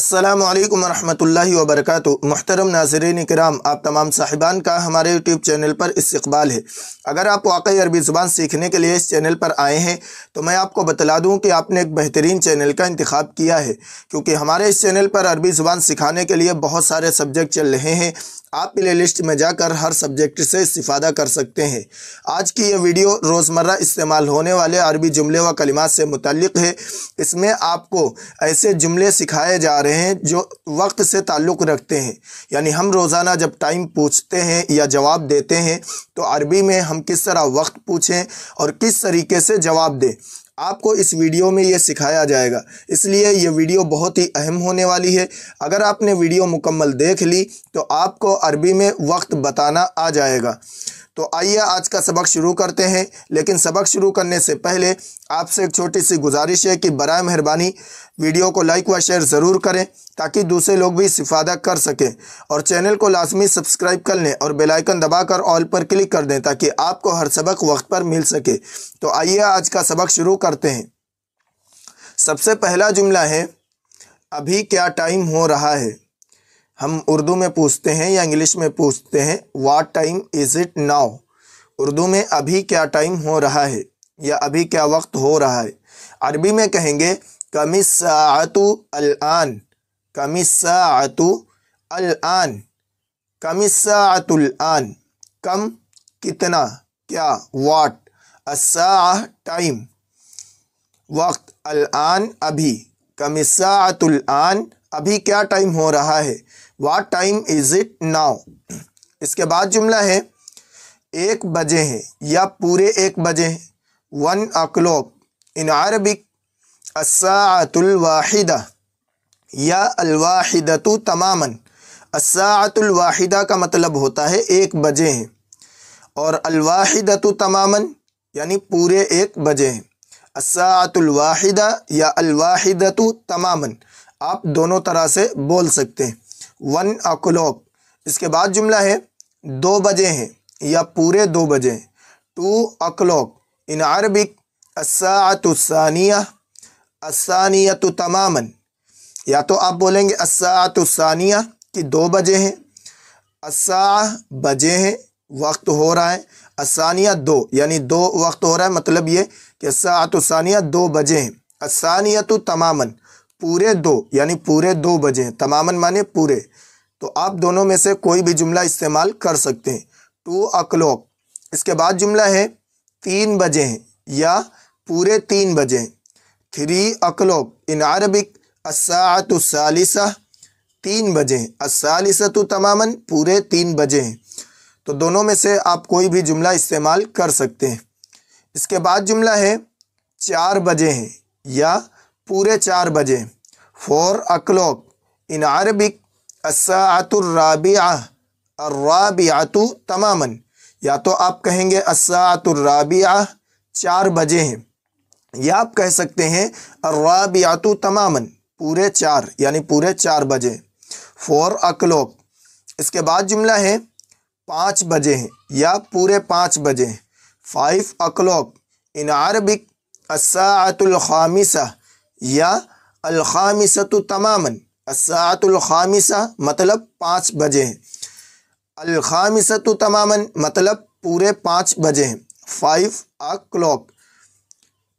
अस्सलामु अलैकुम वरहमतुल्लाहि वबरकातुहू। मुहतरम नाज़रीन किराम, आप तमाम साहिबान का हमारे यूट्यूब चैनल पर इस्तक़बाल है। अगर आप वाकई अरबी ज़ुबान सीखने के लिए इस चैनल पर आए हैं तो मैं आपको बतला दूं कि आपने एक बेहतरीन चैनल का इंतखाब किया है, क्योंकि हमारे इस चैनल पर अरबी ज़ुबान सिखाने के लिए बहुत सारे सब्जेक्ट चल रहे हैं। आप प्ले लिस्ट में जाकर हर सब्जेक्ट से इस्तिफ़ादा कर सकते हैं। आज की ये वीडियो रोज़मर्रा इस्तेमाल होने वाले अरबी जुमले व कलिमात से मुतल्लिक़ है। इसमें आपको ऐसे जुमले सिखाए जा रहे हैं जो वक्त से ताल्लुक़ रखते हैं, यानी हम रोज़ाना जब टाइम पूछते हैं या जवाब देते हैं तो अरबी में हम किस तरह वक्त पूछें और किस तरीके से जवाब दें, आपको इस वीडियो में ये सिखाया जाएगा। इसलिए ये वीडियो बहुत ही अहम होने वाली है। अगर आपने वीडियो मुकम्मल देख ली तो आपको अरबी में वक्त बताना आ जाएगा। तो आइए आज का सबक शुरू करते हैं, लेकिन सबक शुरू करने से पहले आपसे एक छोटी सी गुजारिश है कि बराए मेहरबानी वीडियो को लाइक व शेयर ज़रूर करें ताकि दूसरे लोग भी इस्तिफ़ादा कर सकें, और चैनल को लाजमी सब्सक्राइब कर लें और बेल आइकन दबाकर ऑल पर क्लिक कर दें ताकि आपको हर सबक वक्त पर मिल सके। तो आइए आज का सबक शुरू करते हैं। सबसे पहला जुमला है, अभी क्या टाइम हो रहा है। हम उर्दू में पूछते हैं या इंग्लिश में पूछते हैं, what time is it now. Urdu में अभी क्या टाइम हो रहा है या अभी क्या वक्त हो रहा है। अरबी में कहेंगे कमिस्साअतु अल-आन, कमिस्साअतु अल-आन, कमिस्साअतुल आन। कम कितना, क्या, व्हाट, अस्साअ टाइम, वक्त, अल-आन अभी, कमिस्साअतुल आन अभी क्या टाइम हो रहा है, what time is it now. इसके बाद जुमला है, 1 बजे हैं या पूरे 1 बजे हैं, 1 o'clock। इन अरबिक अस्साअतुल वाहिदा या अल-वाहिदतु तमामन। अस्साअतुल वाहिदा का मतलब होता है 1 बजे हैं, और अल-वाहिदतु तमामन यानी पूरे 1 बजे हैं। अस्साअतुल वाहिदा या अल-वाहिदतु तमामन आप दोनों तरह से बोल सकते हैं, 1 o'clock। इसके बाद जुमला है, 2 बजे हैं या पूरे 2 बजे हैं, 2 o'clock। इन अरबिक अस्साअतु सानिया, अस्सानियतु तमामन। या तो आप बोलेंगे अस्साअतु सानिया कि 2 बजे हैं, अस्साअ बजे हैं, वक्त हो रहा है, अस्सानिया 2 यानी 2 वक्त हो रहा है, मतलब ये कि अस्साअतु सानिया 2 बजे हैं, अस्सानियतु तमामन पूरे 2 यानी पूरे 2 बजे हैं, तमामन माने पूरे। तो आप दोनों में से कोई भी जुमला इस्तेमाल कर सकते हैं, 2 o'clock। इसके बाद जुमला है, 3 बजे हैं या पूरे 3 बजे हैं, 3 o'clock। इन अरबिक अस्साअतु सालिसा, 3 बजे हैं, अस्सालिसतु तमामन पूरे 3 बजे हैं। तो दोनों में से आप कोई भी जुमला इस्तेमाल कर सकते हैं। इसके बाद जुमला है, 4 बजे हैं या पूरे 4 बजे, 4 o'clock। इन अरबिक अस्साअतुर राबिआ, अर्राबिअतु तमामन। या तो आप कहेंगे अस्साअतुर राबिआ 4 बजे हैं, या आप कह सकते हैं अर्राबिअतु तमामन पूरे 4 यानी पूरे 4 बजे, 4 o'clock। इसके बाद जुमला है, 5 बजे हैं या पूरे 5 बजे, 5 o'clock। इन अरबिक अस्साअतुल खामिसा या अल-खामिसतु तमामन। अस्साअतुल खामिसा मतलब 5 बजे हैं, अल-खामिसतु तमामन मतलब पूरे 5 बजे हैं, 5 o'clock।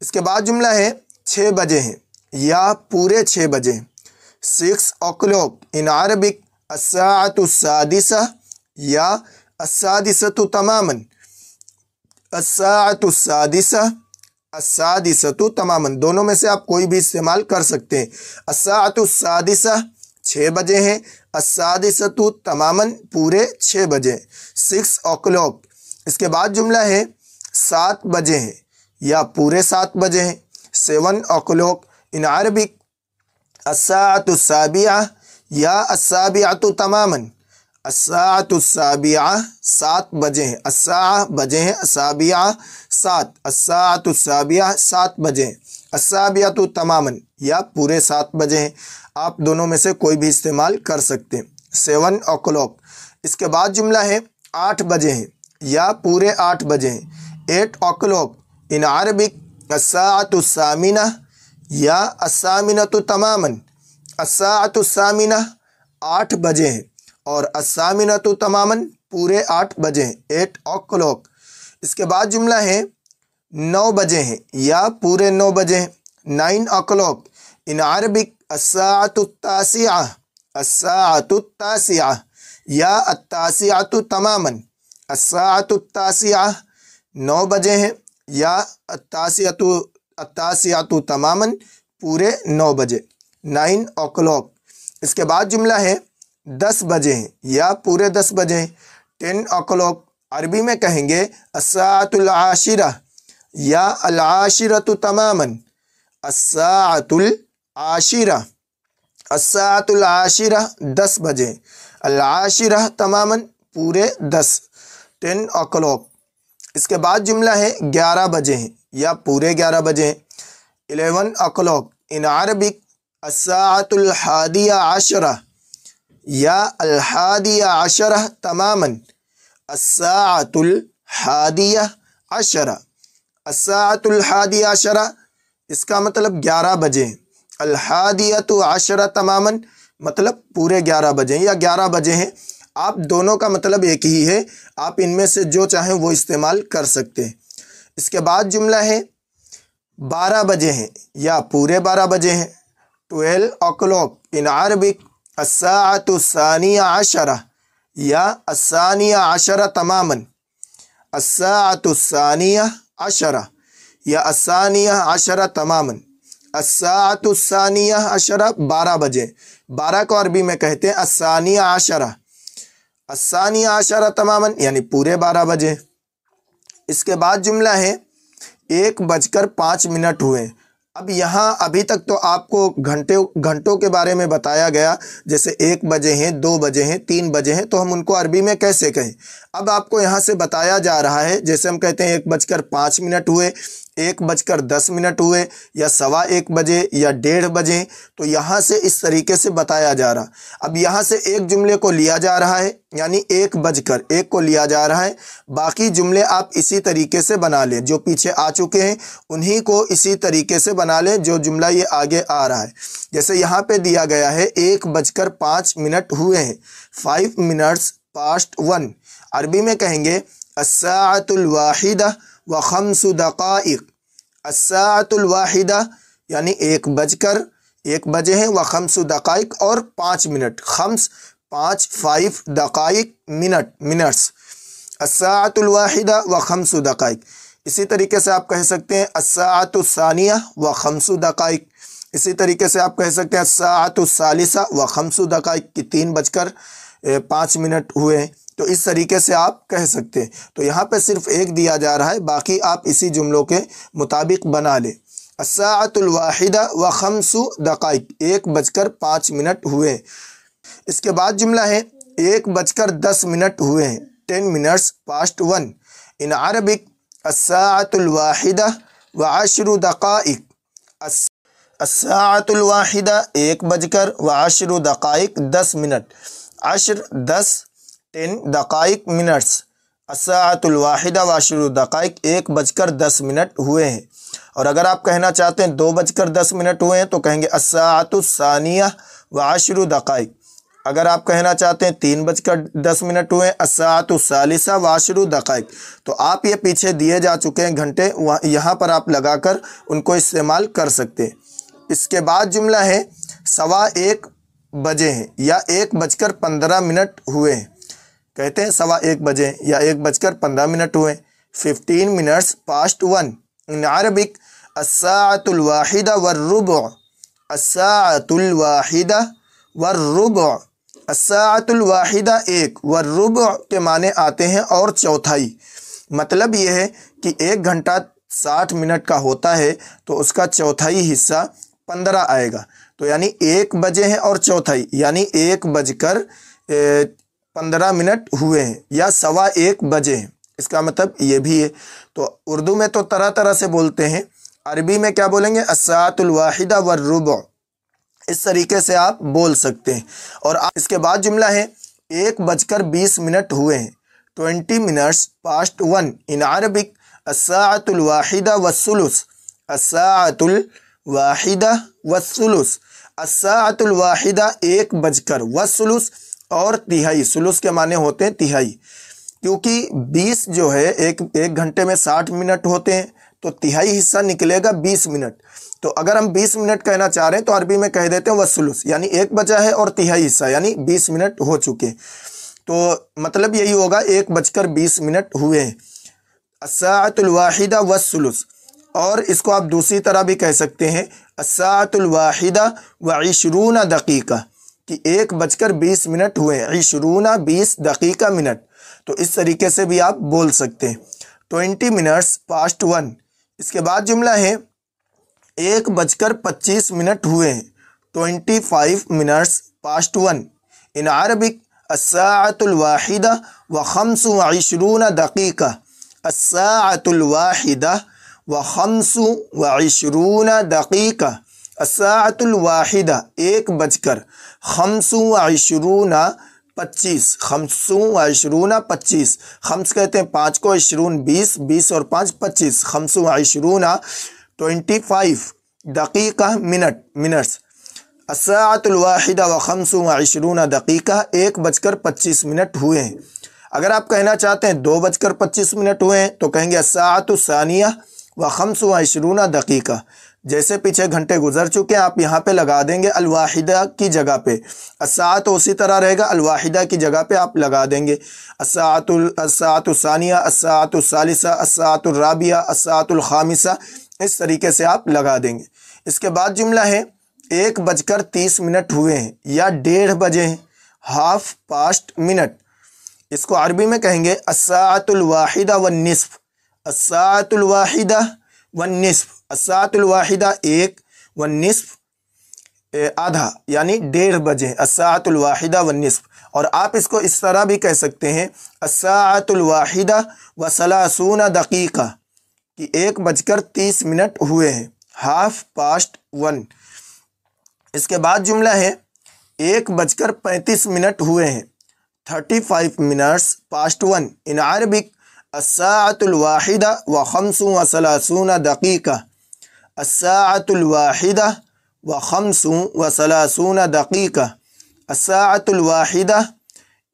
इसके बाद जुमला है, 6 बजे हैं या पूरे 6 बजे, 6 o'clock। इन अरबिक अस्साअतु सादिसा या अस्सादिसतु तमामन, अस्साअतु सादिसा, अस्सादिसतु तमामन। दोनों में से आप कोई भी इस्तेमाल कर सकते हैं। अस्साअतु सादिसा 6 बजे हैं, अस्सादिसतु तमामन पूरे 6 बजे, 6 o'clock। इसके बाद जुमला है, 7 बजे हैं या पूरे 7 बजे हैं, 7 o'clock। इन अरबिक अस्साअतु साबिआ या अस्साबिअतु तमामन, अस्साअतु साबिआ 7 बजे हैं, अस्साअ बजे हैं, असाबिआ 7, अस्साअतु साबिआ 7 बजे, अस्साबिअतु तमामन या पूरे 7 बजे हैं। आप दोनों में से कोई भी इस्तेमाल कर सकते हैं, 7 o'clock। इसके बाद जुमला है, 8 बजे हैं या पूरे 8 बजे हैं, 8 o'clock। इन अरबिक अस्साअतु सामिना या अस्सामिनतु तमामन, अस्साअतु सामिना 8 बजे हैं, और अस्सामिनतु तमामन पूरे 8 बजे हैं, 8 o'clock। इसके बाद जुमला है 9 बजे हैं या पूरे 9 बजे हैं, 9 o'clock। इन अरबिक अस्साअतु तासिआ, अस्साअतु तासिआ या अत्तासिअतु तमामन, अस्साअतु तासिआ 9 बजे हैं या अत्तासिअतु तमामन पूरे 9 बजे, 9 o'clock। इसके बाद जुमला है 10 बजे हैं या पूरे 10 बजे हैं, 10 o'clock। अरबी में कहेंगे अस्साअतुल आशिरा या अल आशिरतु तमामन, अस्साअतुल आशिरा, अस्साअतुल आशिरा 10 बजे, अल आशिरा तमामन पूरे 10, 10 o'clock। इसके बाद जुमला है 11 बजे हैं या पूरे 11 बजे हैं, 11 o'clock। In Arabic अस्साअतुल Hadiya Ashra या अल हादिया आशरा तमामन, अस्साअतुल हादिया आशरा, अस्साअतुल हादिया आशरा इसका मतलब 11 बजे, अल हादियतु आशरा तमामन मतलब पूरे 11 बजे या 11 बजे हैं। आप दोनों का मतलब एक ही है, आप इनमें से जो चाहें वो इस्तेमाल कर सकते हैं। इसके बाद जुमला है 12 बजे हैं या पूरे 12 बजे हैं, 12 o'clock। इन अरबिक अस्साअतु सानिया आशरा या अस्सानिया आशरा तमामन, अस्साअतु सानिया आशरा या अस्सानिया आशरा तमामन, अस्साअतु सानिया आशरा 12 बजे। 12 को अरबी में कहते हैं अस्सानिया आशरा, अस्सानिया आशरा तमामन यानी पूरे 12 बजे। इसके बाद जुमला है 1:05 हुए। अब यहाँ अभी तक तो आपको घंटों के बारे में बताया गया, जैसे 1 बजे हैं, 2 बजे हैं, 3 बजे हैं, तो हम उनको अरबी में कैसे कहें। अब आपको यहाँ से बताया जा रहा है, जैसे हम कहते हैं 1:05 हुए, 1:10 हुए, या 1:15 बजे या 1:30 बजे, तो यहाँ से इस तरीके से बताया जा रहा। अब यहाँ से एक जुमले को लिया जा रहा है, यानी 1:1 को लिया जा रहा है। बाकी जुमले आप इसी तरीके से बना लें, जो पीछे आ चुके हैं उन्हीं को इसी तरीके से बना लें जो जुमला ये आगे आ रहा है। जैसे यहाँ पे दिया गया है 1:05 हुए हैं, 5 minutes past 1। अरबी में कहेंगे अस्साअतुल वाहिदा व खम्सु दक़ाइक़, अस्साअतुल वाहिदा यानी 1 बजे हैं, व खम्सु दक़ाइक़ और 5 मिनट, खम्स 5 दक़ाइक़ मिनट्स, अस्साअतुल वाहिदा व खम्सु दक़ाइक़। इसी तरीके से आप कह सकते हैं अस्साअतु सानिया व खम्सु दक़ाइक़। इसी तरीके से आप कह सकते हैं अस्साअतु सालिसा व खम्सु दक़ाइक़ की 3:05 हुए। तो इस तरीके से आप कह सकते हैं। तो यहाँ पे सिर्फ एक दिया जा रहा है, बाकी आप इसी जुमलों के मुताबिक बना लें। अस्साअतुल वाहिदा व खम्सु दक़ाइक़, 1:05 हुए। इसके बाद जुमला है 1:10 हुए हैं, 10 minutes past 1। इन अरबिक अस्साअतुल वाहिदा व 10 दक़ाइक़, अस्साअतुल वाहिदा 1:10 दक़ाइक़ 10 मिनट, 10 दक़ाइक़ मिनट्स, अस्साअतुल वाहिदा व 10 दक़ाइक़ 1:10 हुए हैं। और अगर आप कहना चाहते हैं 2:10 हुए हैं तो कहेंगे अस्साअतु सानिया व 10 दक़ाइक़। अगर आप कहना चाहते हैं 3:10 हुए, अस्साअतु सालिसा व 10 दक़ाइक़। तो आप ये पीछे दिए जा चुके हैं घंटे, यहाँ पर आप लगाकर उनको इस्तेमाल कर सकते हैं। इसके बाद जुमला है 1:15 बजे हैं या 1:15 हुए हैं। कहते हैं 1:15 बजे या 1:15 हुए, 15 minutes past 1। इन अरबिक अस्साअतुल वाहिदा वर्रुबु, अस्साअतुल वाहिदा वर्रुबु, अस्साअतुल वाहिदा 1, वर्रुबु के माने आते हैं और चौथाई। मतलब ये है कि 1 घंटा 60 मिनट का होता है, तो उसका चौथाई हिस्सा 15 आएगा। तो यानी 1 बजे हैं और चौथाई, यानी 1:15 हुए हैं या 1:15 बजे हैं। इसका मतलब ये भी है। तो उर्दू में तो तरह तरह से बोलते हैं, अरबी में क्या बोलेंगे, अस्साअतुल वाहिदा वर्रुबु। इस तरीके से आप बोल सकते हैं। और इसके बाद जुमला है 1:20 हुए हैं, 20 minutes past 1। इन अरबिक अस्साअतुल वाहिदा वस्सुलुस, अस्साअतुल वाहिदा वस्सुलुस, अस्साअतुल वाहिदा 1:20 और तिहाई, सुलुस के माने होते हैं तिहाई, क्योंकि 20 जो है एक घंटे में 60 मिनट होते हैं, तो तिहाई हिस्सा निकलेगा 20 मिनट। तो अगर हम 20 मिनट कहना चाह रहे हैं तो अरबी में कह देते हैं वसुलुस, यानी 1 बचा है और तिहाई हिस्सा यानी 20 मिनट हो चुके, तो मतलब यही होगा 1:20 हुए हैं। अस्साअतुल वाहिदा वसुलुस, और इसको आप दूसरी तरह भी कह सकते हैं अस्साअतुल वाहिदा व 20 दक़ीक़ा, कि 1:20 हुए हैं, 20 दक़ीक़ा मिनट, तो इस तरीके से भी आप बोल सकते हैं। 20 मिनट्स पास्ट 1। इसके बाद जुमला है 1:25 हुए हैं, 25 मिनट्स पास्ट 1। इन अरबिक अस्साअतुल वाहिदा व 25 दक़ीक़ा, अस्साअतुल वाहिदा व 25 दक़ीक़ा, अस्साअतुल वाहिदा 1:25, 25 खम्स कहते हैं 5 को, 20 20 और 5 25, 25 25 दक़ीक़ा मिनट्स, अस्साअतुल वाहिदा व 25 दक़ीक़ा 1:25 हुए हैं। अगर आप कहना चाहते हैं 2:25 हुए हैं तो कहेंगे अस्साअतुस सानिया व 25 दक़ीक़ा। जैसे पीछे घंटे गुजर चुके हैं, आप यहाँ पे लगा देंगे अल-वाहिदा की जगह पे, अस्साअत उसी तरह रहेगा, अल-वाहिदा की जगह पे आप लगा देंगे अस्साअतुस सानिया, अस्साअतुस सालिसा, अस्साअतुर राबिया, अस्साअतुल खामिसा, इस तरीके से आप लगा देंगे। इसके बाद जुमला है 1:30 हुए हैं या 1:30 बजे हैं, हाफ पास्ट मिनट। इसको अरबी में कहेंगे अस्साअतुल वाहिदा वन निस्फ, अस्साअतुल वाहिदा वन निस्फ, अस्साअतुल वाहिदा 1 वन निस्फ आधा, यानी 1:30 बजे, अस्साअतुल वाहिदा वन निस्फ। और आप इसको इस तरह भी कह सकते हैं अस्साअतुल वाहिदा व 30 दक़ीक़ा, कि 1:30 हुए हैं, हाफ पास्ट 1। इसके बाद जुमला है 1:35 हुए हैं, 35 मिनट्स पास्ट 1। इन अरबिक अस्साअतुल वाहिदा व 35 दक़ीक़ा, अस्साअतुल वाहिदा व 35 दक़ीक़ा, अस्साअतुल वाहिदा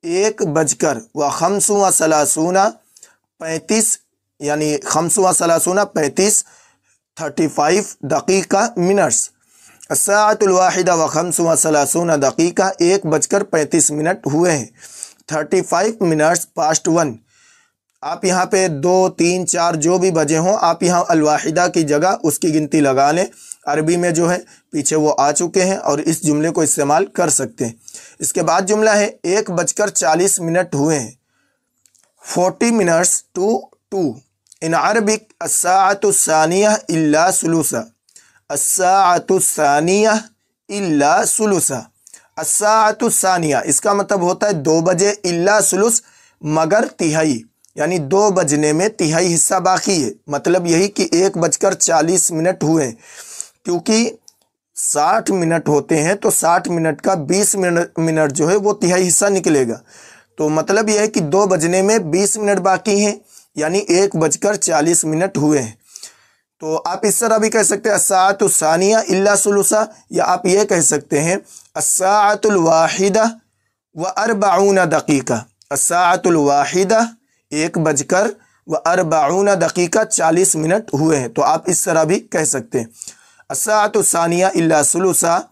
1:35 35, यानी 35 35 दक़ीक़ा मिनट्स, अस्साअतुल वाहिदा व 35 दक़ीक़ा 1:35 हुए हैं, 35 मिनट्स पास्ट 1। आप यहाँ पे 2 3 4 जो भी बजे हों, आप यहाँ अल-वाहिदा की जगह उसकी गिनती लगा लें। अरबी में जो है पीछे वो आ चुके हैं और इस जुमले को इस्तेमाल कर सकते हैं। इसके बाद जुमला है 1:40 हुए हैं, 40 मिनट्स टू 2। इन अरबिक अस्साअतुस सानिया इल्ला सुलुसा, अस्साअतुस सानिया इल्ला सुलुसा, अस्साअतुस सानिया इसका मतलब होता है 2 बजे, इल्ला सुलुस मगर तिहाई, यानी 2 बजने में तिहाई हिस्सा बाकी है। मतलब यही कि 1:40 हुए, क्योंकि 60 मिनट होते हैं तो 60 मिनट का 20 मिनट जो है वो तिहाई हिस्सा निकलेगा। तो मतलब यह है कि 2 बजने में 20 मिनट बाकी हैं, यानी 1:40 हुए हैं। तो आप इस तरह भी कह सकते हैं अस्साअतुस सानिया इल्ला सुलुसा, या आप ये कह सकते हैं अस्साअतुल वाहिदा व 40 दक़ीक़ा, अस्साअतुल वाहिदा 1:40 दक़ीक़ा 40 मिनट हुए हैं। तो आप इस तरह भी कह सकते हैं अस्साअतुस सानिया इल्ला सुलुसा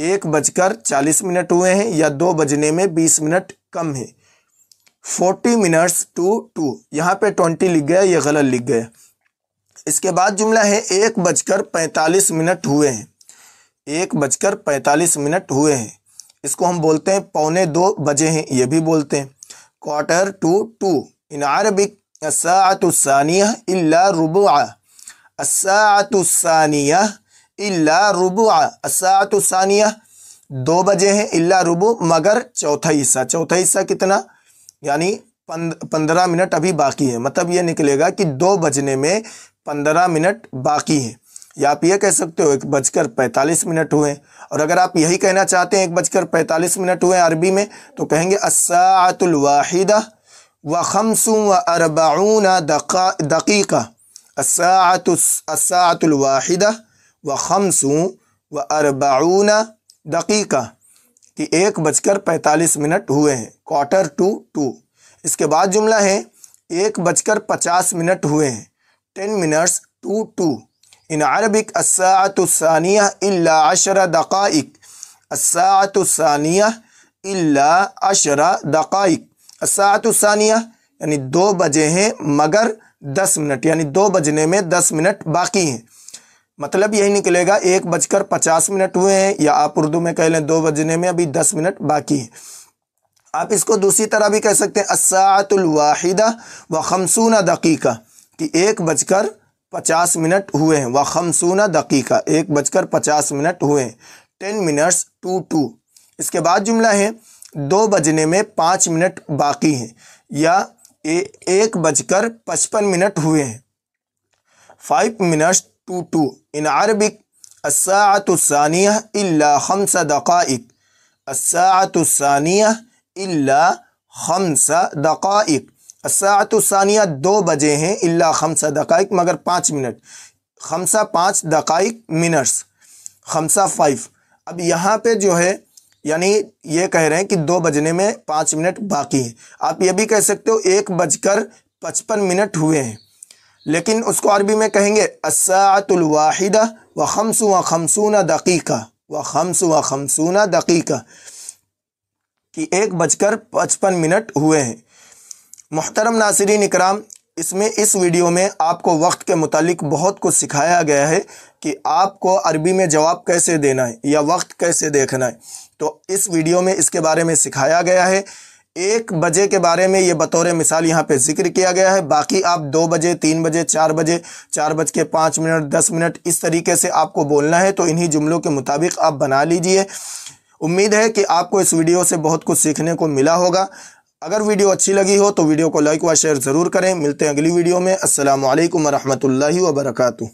1:40 हुए हैं, या 2 बजने में 20 मिनट कम है। 40 मिनट्स टू 2, यहाँ पे 20 लिख गया, ये गलत लिख गया। इसके बाद जुमला है 1:45 हुए हैं, 1:45 हुए हैं। इसको हम बोलते हैं 1:45 बजे हैं, ये भी बोलते हैं 1:45 इन अरबिक अस्साअतुस सानिया इल्ला रुबुआ, अस्साअतुस सानिया इल्ला रुबुआ, अस्साअतुस सानिया 2 बजे हैं, इल्ला रुबु मगर चौथा हिस्सा। चौथा हिस्सा कितना, यानी 15 मिनट अभी बाकी है। मतलब ये निकलेगा कि 2 बजने में 15 मिनट बाकी हैं। या आप ये कह सकते हो 1:45 हुए। और अगर आप यही कहना चाहते हैं 1:45 हुए अरबी में, तो कहेंगे अस्साअतुल वाहिदा व 45 दक़ीक़ा, अस्साअतुल वाहिदा व 45 दक़ीक़ा कि 1:45 हुए हैं, 1:45। इसके बाद जुमला है 1:50 हुए हैं, 10 minutes to 2। इन अरबिक अस्साअतु सानिया इल्ला 10 दक़ाइक़, अस्साअतु सानिया इल्ला 10 दक़ाइक़। अस्साअतु सानिया यानी 2 बजे हैं मगर 10 मिनट, यानी 2 बजने में 10 मिनट बाकी हैं। मतलब यही निकलेगा 1:50 हुए हैं, या आप उर्दू में कह लें 2 बजने में अभी 10 मिनट बाकी है। आप इसको दूसरी तरह भी कह सकते हैं अस्साअतुल वाहिदा व 50 दक़ीक़ा कि 1:50 हुए हैं, व 50 दक़ीक़ा 1:50 हुए हैं, 10 minutes to 2। इसके बाद जुमला है 2 बजने में 5 मिनट बाकी हैं, या 1:55 हुए हैं, 5 minutes to 2। इन अरबिक अस्साअतु सानिया इल्ला 5 दक़ाइक़, अस्साअतु सानिया इल्ला 5 दक़ाइक़। अस्साअतु सानिया 2 बजे हैं, इल्ला 5 दक़ाइक़ मगर 5 मिनट, 5 दक़ाइक़ मिनट्स, 5। अब यहाँ पे जो है यानी ये कह रहे हैं कि 2 बजने में 5 मिनट बाकी है। आप ये भी कह सकते हो 1:55 हुए हैं, लेकिन उसको अरबी में कहेंगे अस्साअतुल वाहिदा व 55 दक़ीक़ा, व 55 दक़ीक़ा कि 1:55 हुए हैं। मुहतरम नाज़रीन इकराम, इसमें इस वीडियो में आपको वक्त के मुतालिक बहुत कुछ सिखाया गया है कि आपको अरबी में जवाब कैसे देना है या वक्त कैसे देखना है। तो इस वीडियो में इसके बारे में सिखाया गया है। 1 बजे के बारे में ये बतौर मिसाल यहाँ पे जिक्र किया गया है। बाकी आप 2 बजे, 3 बजे, 4 बजे, 4:05, 10 मिनट इस तरीके से आपको बोलना है। तो इन्हीं जुमलों के मुताबिक आप बना लीजिए। उम्मीद है कि आपको इस वीडियो से बहुत कुछ सीखने को मिला होगा। अगर वीडियो अच्छी लगी हो तो वीडियो को लाइक व शेयर ज़रूर करें। मिलते हैं अगली वीडियो में। अस्सलामु अलैकुम व रहमतुल्लाहि व बरकातुहू।